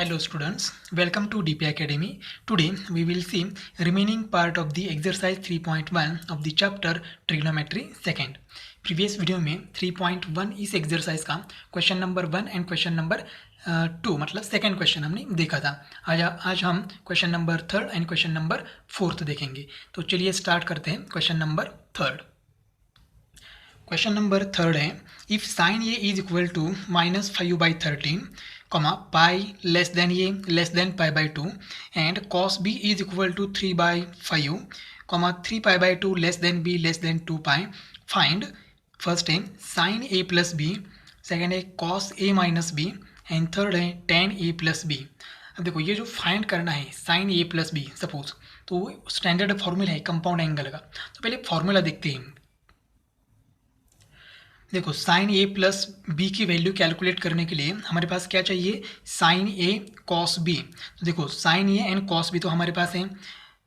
Hello students, welcome to DP Academy. Today we will see remaining part of the exercise 3.1 of the chapter trigonometry second. Previous video में 3.1 इस exercise का question number 1 and question number 2 मतलब second question हमने देखा था। आज हम question number 3 and question number 4 देखेंगे। तो चलिए स्टार्ट करते हैं क्वेश्चन नंबर 3। क्वेश्चन नंबर 3 है if sine A is equal to -5/13 comma pi less than a less than pi/2 and cos b is equal to 3/5 comma 3pi/2 less than b less than 2 pi find first है sin a plus b, second है cos a minus b and third है tan a plus b। अब देखो ये जो find करना है sin a plus b suppose, तो स्टैंडर्ड फॉर्मूला है कंपाउंड एंगल का। तो पहले फॉर्मूला देखते हैं। देखो साइन ए प्लस बी की वैल्यू कैलकुलेट करने के लिए हमारे पास क्या चाहिए, साइन ए कॉस बी। तो देखो sine A and cos B तो हमारे पास है,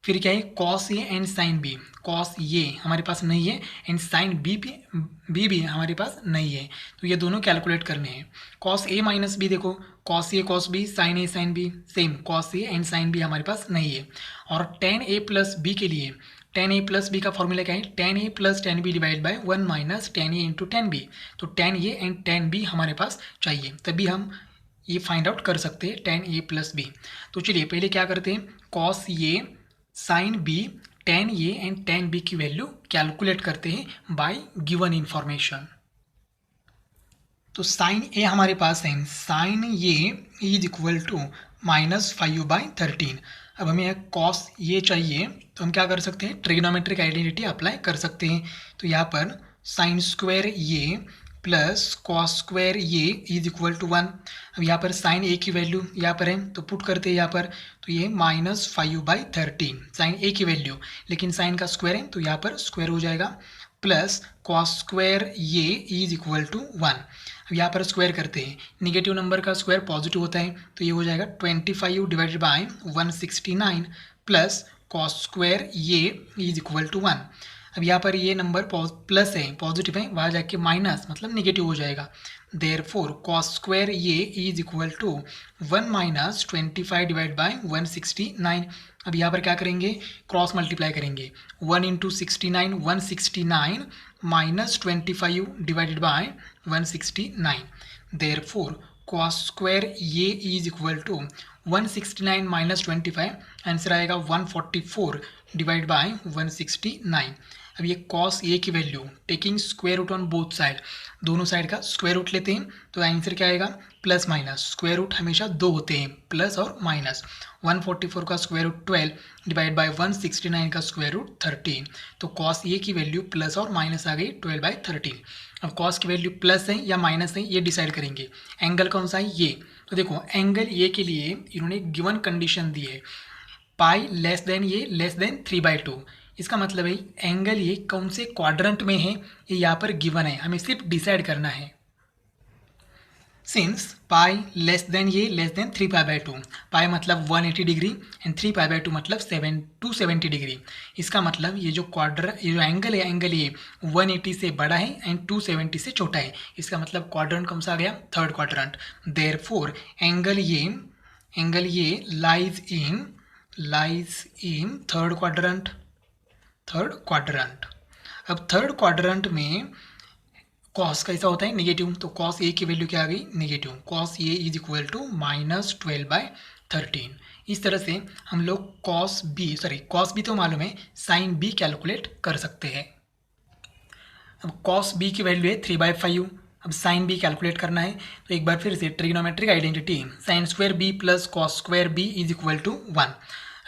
फिर क्या है cos A and sine B. Cos A हमारे पास नहीं है एंड साइन बी भी हमारे पास नहीं है, तो ये दोनों कैलकुलेट करने हैं। कॉस ए माइनस बी, देखो cos A cos B, sine A sine B, same cos A and sine B हमारे पास नहीं है। और टेन ए प्लस बी के लिए टेन ए प्लस बी का फॉर्मूला क्या है, tan A plus tan B divide by 1 minus tan A into tan B. तो tan A and tan B हमारे पास चाहिए, तभी हम ये फाइंड आउट कर सकते हैं टेन ए प्लस बी। तो चलिए पहले क्या करते हैं, cos A sine B tan A and tan B की वैल्यू कैलकुलेट करते हैं बाय गिवन इंफॉर्मेशन। तो साइन ए हमारे पास है, sine A is equal to -5/13। अब हमें कॉस ये चाहिए तो हम क्या कर सकते हैं, ट्रिग्नोमेट्रिक आइडेंटिटी अप्लाई कर सकते हैं। तो यहाँ पर साइन स्क्वायर ये प्लस कॉस स्क्वायर ये इज इक्वल टू 1। अब यहाँ पर साइन ए की वैल्यू यहाँ पर है तो पुट करते हैं यहाँ पर, तो ये -5/13 साइन ए की वैल्यू, लेकिन साइन का स्क्वायर है तो यहाँ पर स्क्वायर हो जाएगा, प्लस कॉस स्क्वायर ये इज इक्वल टू 1। अब यहाँ पर स्क्वायर करते हैं, निगेटिव नंबर का स्क्वायर पॉजिटिव होता है तो ये हो जाएगा 25 divided by 169 plus cos square ये इज इक्वल टू 1। अब यहाँ पर ये नंबर प्लस है, पॉजिटिव है, वहाँ जाके माइनस मतलब निगेटिव हो जाएगा। देयरफॉर कॉस स्क्वायर ये is equal to 1 minus 25 divide by 169। अब यहाँ पर क्या करेंगे, क्रॉस मल्टीप्लाई करेंगे, 1 into 69 169 minus 25 divided by 169। Therefore cos square ये is equal to 169 minus 25, answer आएगा 144 डिवाइड बाय 169। अब ये कॉस ए की value taking square root on both side, दोनों साइड का स्क्वायर रूट लेते हैं तो आंसर क्या आएगा, प्लस माइनस, स्क्वायर रूट हमेशा दो होते हैं, प्लस और माइनस। 144 का स्क्वायर रूट 12 डिवाइड बाय 169 का स्क्वायर रूट 13। तो कॉस ए की वैल्यू प्लस और माइनस आ गई 12/13। अब कॉस की वैल्यू प्लस है या माइनस है ये डिसाइड करेंगे। एंगल कौन सा है, ये। तो देखो एंगल ए के लिए इन्होंने गिवन कंडीशन दी है, पाई लेस देन ये लेस देन 3/2। इसका मतलब है एंगल ये कौन से क्वाड्रेंट में है ये यहाँ पर गिवन है, हमें सिर्फ डिसाइड करना है। सिंस पाई लेस देन ये लेस देन 3π/2, पाई मतलब 180 डिग्री एंड 3π/2 मतलब 270 डिग्री। इसका मतलब ये जो एंगल है, एंगल ये 180 से बड़ा है एंड 270 से छोटा है। इसका मतलब क्वाड्रेंट कौन सा आ गया, थर्ड क्वाड्रेंट। देयरफॉर एंगल ये लाइज इन थर्ड क्वाड्रेंट। अब थर्ड क्वाड्रेंट में कॉस कैसा होता है, नेगेटिव, तो कॉस ए की वैल्यू क्या आ गई, negative. Cos A is equal to -12/13। इस तरह से हम लोग कॉस बी तो मालूम है, साइन बी कैलकुलेट कर सकते हैं। अब कॉस बी की वैल्यू है 3/5। अब साइन बी कैलकुलेट करना है तो एक बार फिर से trigonometric identity, sine square B plus cos square B is equal to 1।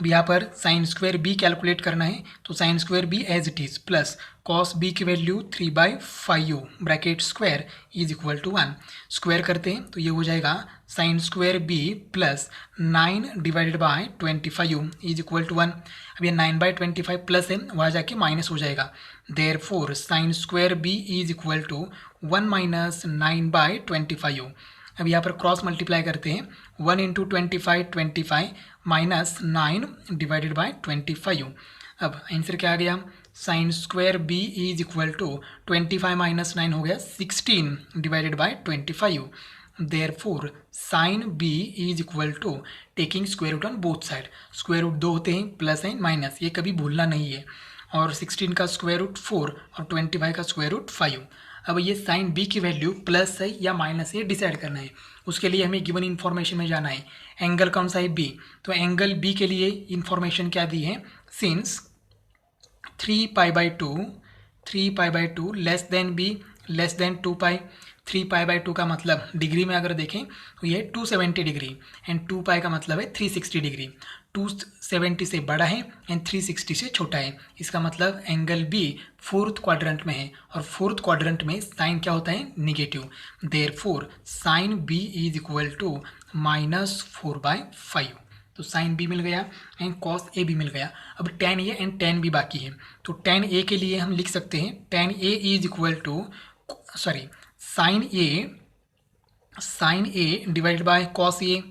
अब यहाँ पर साइन स्क्वायर बी कैलकुलेट करना है तो sine square B as it is plus cos B की value 3/5 bracket square is equal to 1। Square करते हैं तो ये हो जाएगा sine square B plus 9 divided by 25 is equal to 1। अब ये 9/25 प्लस है, वहाँ जाके माइनस हो जाएगा। Therefore sine square B is equal to 1 minus 9/25। अब यहाँ पर क्रॉस मल्टीप्लाई करते हैं, 1 इंटू 25 माइनस 9 डिवाइडेड बाय 25। अब आंसर क्या आ गया, sine square B is equal to 25 minus 9 हो गया 16 divided by 25। Therefore sine B is equal to taking square root on both side. Square root दो होते हैं, प्लस एंड माइनस, ये कभी भूलना नहीं है। और 16 का स्क्वायर रूट 4 और 25 का स्क्वायर रूट 5। अब ये साइन बी की वैल्यू प्लस है या माइनस है डिसाइड करना है। उसके लिए हमें गिवन इन्फॉर्मेशन में जाना है। एंगल कौन सा है? बी। तो एंगल बी के लिए इन्फॉर्मेशन क्या दी है? Since 3π/2 less than B less than 2π। 3π/2 का मतलब डिग्री में अगर देखें तो ये 270 डिग्री एंड 2π का मतलब है 360 डिग्री। 270 से बड़ा है एंड 360 से छोटा है। इसका मतलब एंगल बी फोर्थ क्वाड्रेंट में है और फोर्थ क्वाड्रेंट में साइन क्या होता है? Negative. Therefore sine B is equal to -4/5। तो साइन बी मिल गया एंड कॉस ए भी मिल गया। अब tan A and tan B बाकी है। तो tan ए के लिए हम लिख सकते हैं tan A is equal to sine A divided by cos A.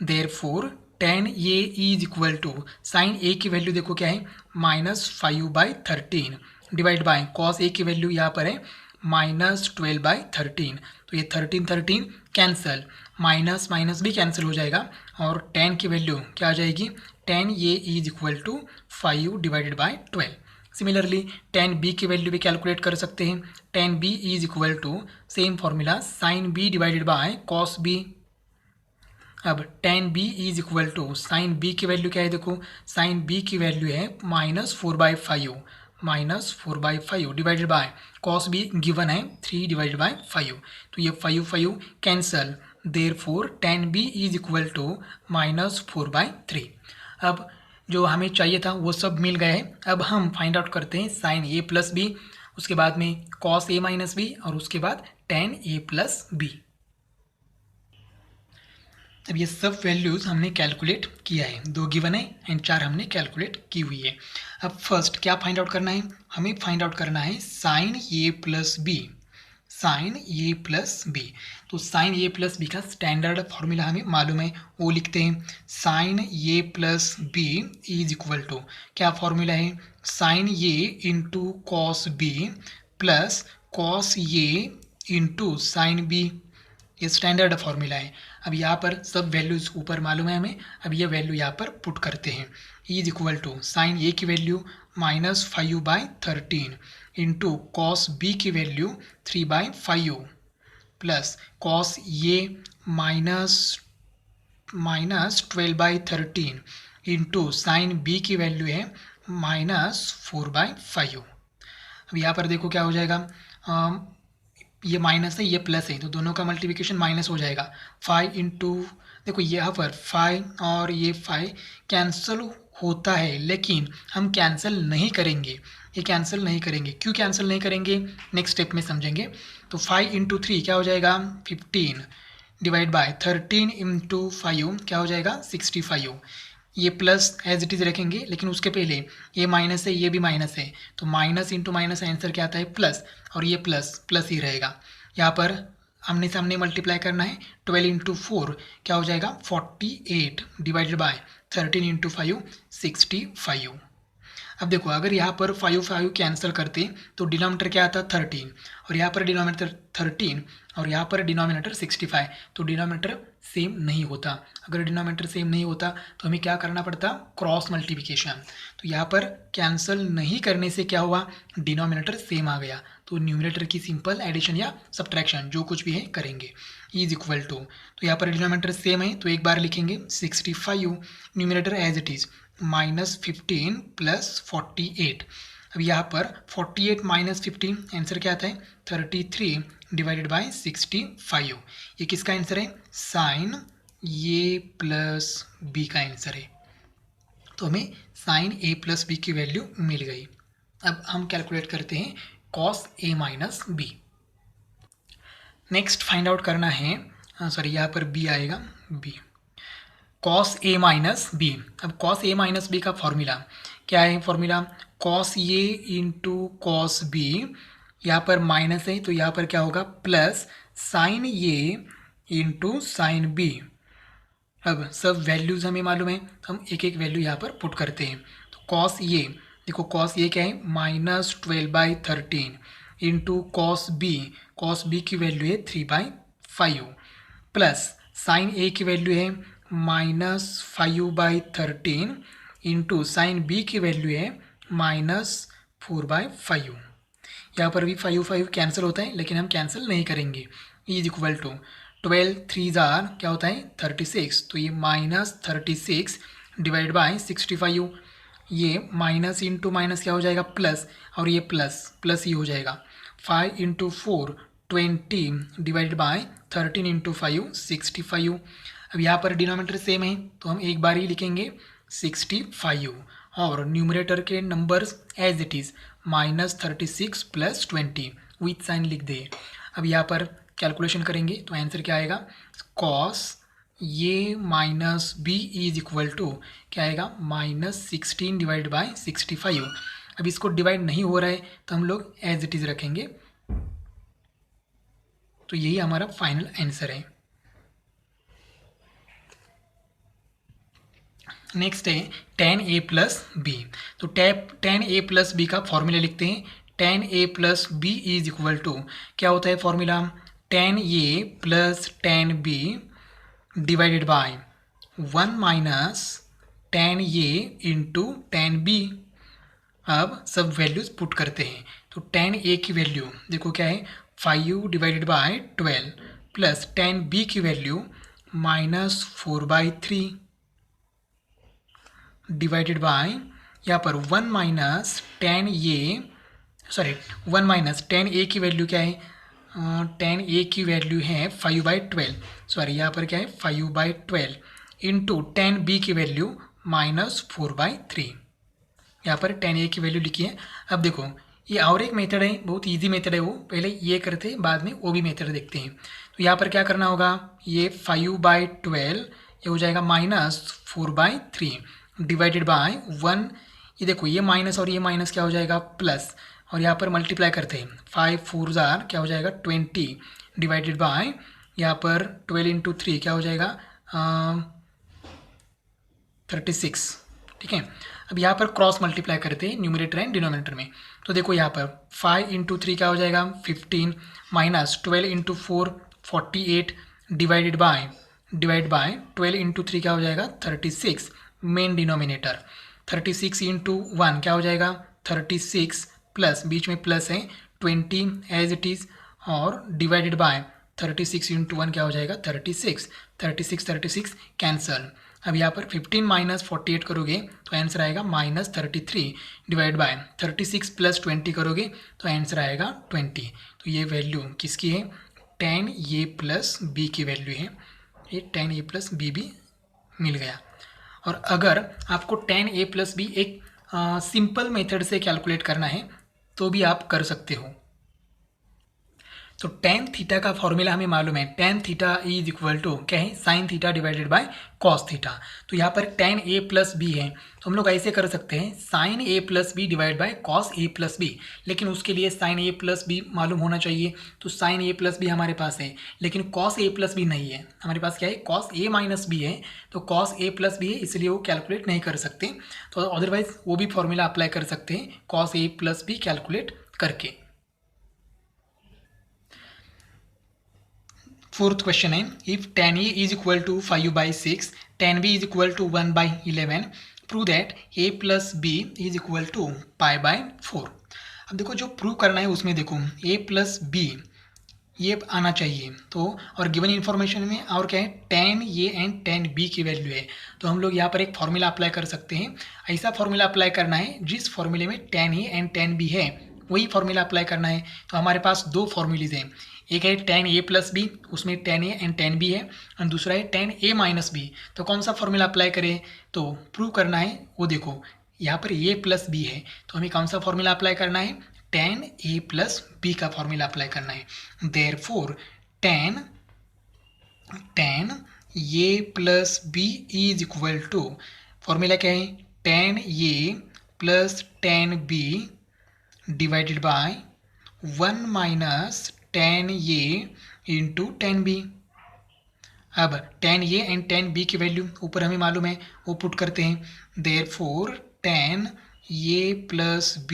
Therefore tan A is equal to sine A की वैल्यू देखो क्या है? -5/13 डिवाइड बाय कॉस ए की वैल्यू यहाँ पर है -12/13। तो ये 13 कैंसल, माइनस माइनस भी कैंसिल हो जाएगा और tan की वैल्यू क्या आ जाएगी? tan A is equal to 5 divided by 12। Similarly tan b की वैल्यू भी कैलकुलेट कर सकते हैं। tan b is equal to same formula sine b divided by cos b। अब tan b is equal to sine b की value क्या है? देखो साइन b की वैल्यू है -4/5 divided by cos b given है 3 डिवाइडेड बाय 5। तो ये 5 cancel, therefore tan b is equal to -4/3। अब जो हमें चाहिए था वो सब मिल गया है। अब हम फाइंड आउट करते हैं साइन ए प्लस बी, उसके बाद में कॉस ए माइनस बी और उसके बाद tan ए प्लस बी। अब ये सब वैल्यूज़ हमने कैलकुलेट किया है, 2 गिवन है एंड 4 हमने कैलकुलेट की हुई है। अब फर्स्ट क्या फाइंड आउट करना है? हमें फाइंड आउट करना है sine A plus B. Sine A plus B, तो साइन ए प्लस बी का स्टैंडर्ड फॉर्मूला हमें मालूम है, वो लिखते हैं। Sine A plus B is equal to क्या फॉर्मूला है? Sine A into cos B plus cos A into sine B. ये स्टैंडर्ड फॉर्मूला है। अब यहाँ पर सब वैल्यूज़ ऊपर मालूम है हमें। अब ये वैल्यू यहाँ पर पुट करते हैं। Is equal to sine A की वैल्यू -5/13 इंटू कॉस बी की वैल्यू 3/5 प्लस कॉस ए -12/13 इंटू साइन बी की वैल्यू है -4/5। अब यहाँ पर देखो क्या हो जाएगा, ये माइनस है ये प्लस है तो दोनों का मल्टीप्लिकेशन माइनस हो जाएगा। 5 इंटू, देखो यहाँ पर 5 और ये 5 कैंसिल होता है, लेकिन हम कैंसिल नहीं करेंगे, ये कैंसिल नहीं करेंगे। क्यों कैंसिल नहीं करेंगे? नेक्स्ट स्टेप में समझेंगे। तो 5 इंटू 3 क्या हो जाएगा? 15 डिवाइड बाय 13 इंटू 5 क्या हो जाएगा? 65। ये प्लस एज इट इज़ रखेंगे, लेकिन उसके पहले ये माइनस है ये भी माइनस है, तो माइनस इंटू माइनस आंसर क्या आता है? प्लस, और ये प्लस प्लस ही रहेगा। यहाँ पर आमने सामने मल्टीप्लाई करना है। 12 इंटू 4 क्या हो जाएगा? 48 डिवाइडेड बाय 13 इंटू 5 65। अब देखो अगर यहाँ पर 5 कैंसिल करते तो डिनोमिनेटर क्या आता? 13, और यहाँ पर डिनोमिनेटर 13 और यहाँ पर डिनोमिनेटर 65, तो डिनोमिनेटर सेम नहीं होता। अगर डिनोमिनेटर सेम नहीं होता तो हमें क्या करना पड़ता? Cross multiplication. तो यहाँ पर कैंसिल नहीं करने से क्या हुआ? डिनोमिनेटर सेम आ गया, तो न्यूमरेटर की सिंपल एडिशन या सब्ट्रैक्शन जो कुछ भी है करेंगे। इज इक्वल टू, तो यहाँ पर डिनोमिनेटर सेम है तो एक बार लिखेंगे 65, numerator as it is -15 plus 48। अब यहाँ पर 48 माइनस 15 आंसर क्या आता है? 33 डिवाइडेड बाय 65। ये किसका आंसर है? साइन ए प्लस बी का आंसर है। तो हमें साइन ए प्लस बी की वैल्यू मिल गई। अब हम कैलकुलेट करते हैं cos A minus B. Next find out करना है, सॉरी यहाँ पर बी आएगा, B cos A minus B. अब कॉस ए माइनस बी का फॉर्मूला क्या है? Formula cos A into cos B, यहाँ पर माइनस है तो यहाँ पर क्या होगा? Plus sign A into sine B. अब सब वैल्यूज़ हमें मालूम है तो हम एक एक वैल्यू यहाँ पर पुट करते हैं। तो कॉस ए, देखो कॉस ए क्या है? -12/13 इंटू कॉस बी की वैल्यू है 3/5 प्लस साइन ए की वैल्यू है -5/13 इंटू साइन बी की वैल्यू है -4/5। यहाँ पर भी 5 कैंसिल होता है, लेकिन हम कैंसिल नहीं करेंगे। इज इक्वल टू 12 3 जार क्या होता है 36, तो ये -36 डिवाइड बाय 65, ये माइनस इंटू माइनस क्या हो जाएगा प्लस, और ये प्लस प्लस ही हो जाएगा। 5 इंटू 4 20 डिवाइड बाय 13 इंटू 5 65। अब यहाँ पर डिनोमिनेटर सेम है तो हम एक बार ही लिखेंगे 65, और न्यूमरेटर के numbers as it is -36 + 20 with sign लिख दे। अब यहाँ पर कैलकुलेशन करेंगे तो आंसर क्या आएगा, कॉस ये minus B is equal to क्या आएगा -16 डिवाइड बाय 65। अब इसको डिवाइड नहीं हो रहा है तो हम लोग एज इट इज़ रखेंगे, तो यही हमारा फाइनल आंसर है। नेक्स्ट है tan a प्लस बी। तो tan a प्लस बी का फॉर्मूला लिखते हैं। tan a plus B is equal to क्या होता है formula, tan a plus tan b divided by 1 minus tan a into tan b। अब सब वैल्यूज पुट करते हैं, तो tan a की वैल्यू देखो क्या है 5 divided by 12 plus tan b की वैल्यू -4/3 डिवाइडेड बाय यहाँ पर 1 माइनस tan a की वैल्यू क्या है, tan a की वैल्यू है 5/12, सॉरी यहाँ पर क्या है 5/12 इंटू tan b की वैल्यू -4/3। यहाँ पर tan a की वैल्यू लिखी है। अब देखो ये और एक मेथड है, बहुत इजी मेथड है वो, पहले ये करते हैं बाद में वो भी मेथड देखते हैं। तो यहाँ पर क्या करना होगा, ये 5/12 ये हो जाएगा -4/3 डिवाइडेड बाय 1, ये देखो ये माइनस और ये माइनस क्या हो जाएगा प्लस, और यहाँ पर मल्टीप्लाई करते हैं 5 4 जार क्या हो जाएगा 20 डिवाइडेड बाय यहाँ पर 12 इंटू 3 क्या हो जाएगा 36, ठीक है। अब यहाँ पर क्रॉस मल्टीप्लाई करते हैं न्यूमरेटर एंड डिनोमिनेटर में। तो देखो यहाँ पर 5 इंटू 3 क्या हो जाएगा 15 minus 12 into 4 48 divide by 12 into 3 क्या हो जाएगा 36 मेन डिनोमिनेटर, 36 इंटू 1 क्या हो जाएगा 36 प्लस बीच में प्लस है 20 एज इट इज़, और डिवाइडेड बाय 36 इंटू 1 क्या हो जाएगा 36 36 कैंसल। अब यहाँ पर 15 माइनस 48 करोगे तो आंसर आएगा -33 डिवाइड बाय 36 प्लस 20 करोगे तो आंसर आएगा 20। तो ये वैल्यू किसकी है, tan a प्लस बी की वैल्यू है, ये tan a प्लस बी भी मिल गया। और अगर आपको tan a प्लस बी एक सिंपल मेथड से कैलकुलेट करना है तो भी आप कर सकते हो। तो tan थीटा का फॉर्मूला हमें मालूम है, tan theta is equal to क्या है sin theta divided by cos theta. तो यहाँ पर tan a प्लस बी है तो हम लोग ऐसे कर सकते हैं sin a plus B divide by cos a plus B, लेकिन उसके लिए sin a प्लस बी मालूम होना चाहिए। तो sin a प्लस बी हमारे पास है, लेकिन cos a प्लस बी नहीं है, हमारे पास क्या है cos a माइनस बी है। तो cos a प्लस बी है इसलिए वो कैलकुलेट नहीं कर सकते, तो अदरवाइज वो भी फॉर्मूला अप्लाई कर सकते हैं cos a plus B calculate करके। फोर्थ क्वेश्चन है, if tan a is equal to 5/6 tan b is equal to 1/11 prove that a plus B is equal to π/4। अब देखो जो प्रूव करना है उसमें देखो a प्लस बी ये आना चाहिए, तो और गिवन इन्फॉर्मेशन में और क्या है tan a and tan b की वैल्यू है। तो हम लोग यहाँ पर एक फॉर्मूला अप्लाई कर सकते हैं, ऐसा फॉर्मूला अप्लाई करना है जिस फॉर्मूले में tan a and tan b है वही फॉर्मूला अप्लाई करना है। तो हमारे पास दो फॉर्मूलीज हैं, एक है tan a प्लस बी उसमें tan a and tan b है, और दूसरा है tan a माइनस बी। तो कौन सा फॉर्मूला अप्लाई करें, तो प्रूव करना है वो देखो यहाँ पर a प्लस बी है तो हमें कौन सा फॉर्मूला अप्लाई करना है tan a प्लस बी का फॉर्मूला अप्लाई करना है। Therefore tan a plus B is equal to formula क्या है tan a plus tan b divided by 1 minus tan a into tan b। अब tan a and tan b की value ऊपर हमें मालूम है वो पुट करते हैं। Therefore tan a plus b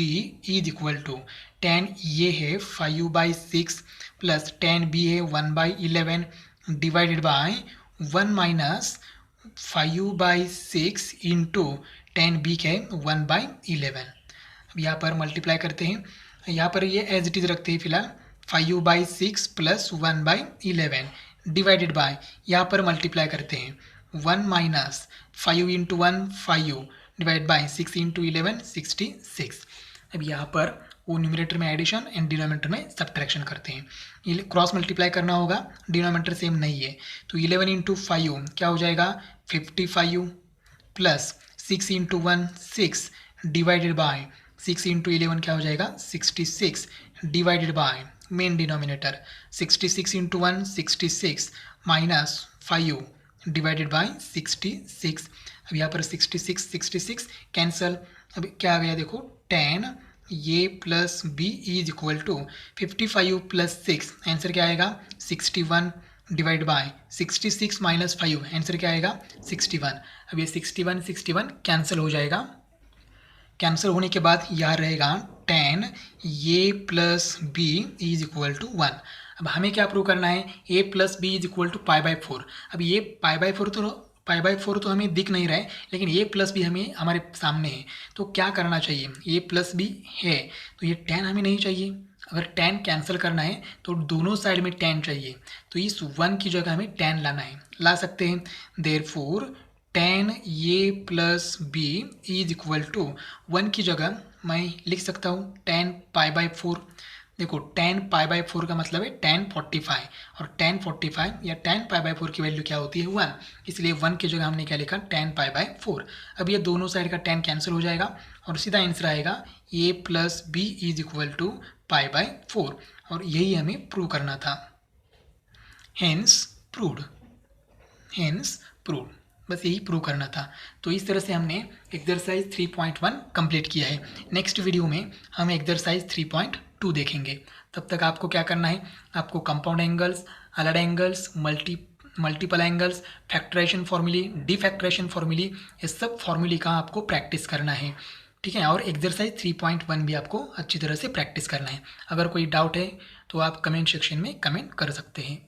is equal to tan a है 5/6 प्लस tan b है 1/11 divided by 1 minus 5/6 into 10b क्या है 1/11। अब यहाँ पर मल्टीप्लाई करते हैं, यहाँ पर ये एज इट इज़ रखते हैं फिलहाल 5/6 प्लस 1/11 डिवाइडेड बाय, यहाँ पर मल्टीप्लाई करते हैं 1 minus 5 into 1 5 divide by 6 into 11 66। अब यहाँ पर वो न्यूमरेटर में एडिशन एंड डिनोमिनेटर में सब्ट्रैक्शन करते हैं। ये क्रॉस मल्टीप्लाई करना होगा, डिनोमिनेटर सेम नहीं है, तो 11 इंटू 5 क्या हो जाएगा 55 plus 6 into 1 6 divided by 6 into 11 क्या हो जाएगा 66 divided by main denominator 66 into 1 66 minus 5 divided bye 66। अब यहाँ पर 66 कैंसल। अब क्या आ गया देखो 10 A plus B is equal to 55 plus 6, answer क्या आएगा 61 डिवाइड बाय 66 माइनस 5, आंसर क्या आएगा 61। अब ये 61 कैंसिल हो जाएगा। कैंसिल होने के बाद यह रहेगा 10 A plus B is equal to 1। अब हमें क्या प्रूव करना है, A plus B is equal to π/4। अब ये π/4 तो हमें दिख नहीं रहा है, लेकिन ए प्लस बी हमें हमारे सामने है, तो क्या करना चाहिए, ए प्लस बी है तो ये 10 हमें नहीं चाहिए। अगर 10 कैंसिल करना है तो दोनों साइड में 10 चाहिए, तो इस 1 की जगह हमें 10 लाना है, ला सकते हैं। Therefore 10 A plus B is equal to 1 की जगह मैं लिख सकता हूँ 10 π/4। देखो 10 π/4 का मतलब है 1045, और 1045 या 10 π/4 की वैल्यू क्या होती है 1, इसलिए 1 की जगह हमने क्या लिखा 10 π/4। अब ये दोनों साइड का 10 कैंसिल हो जाएगा और सीधा आंसर आएगा a plus B is equal to π/4, और यही हमें प्रूव करना था। हेंस प्रूव्ड, बस यही प्रूव करना था। तो इस तरह से हमने एक्सरसाइज 3.1 कंप्लीट किया है। नेक्स्ट वीडियो में हम एक्सरसाइज 3.2 देखेंगे। तब तक आपको क्या करना है, आपको कंपाउंड एंगल्स, अलग एंगल्स, मल्टीपल एंगल्स, फैक्टराइजेशन फॉर्मूले, डिफैक्टराइजेशन फॉर्मूले, ये सब फॉर्मूले का आपको प्रैक्टिस करना है, ठीक है। और एक्सरसाइज 3.1 भी आपको अच्छी तरह से प्रैक्टिस करना है। अगर कोई डाउट है तो आप कमेंट सेक्शन में कमेंट कर सकते हैं।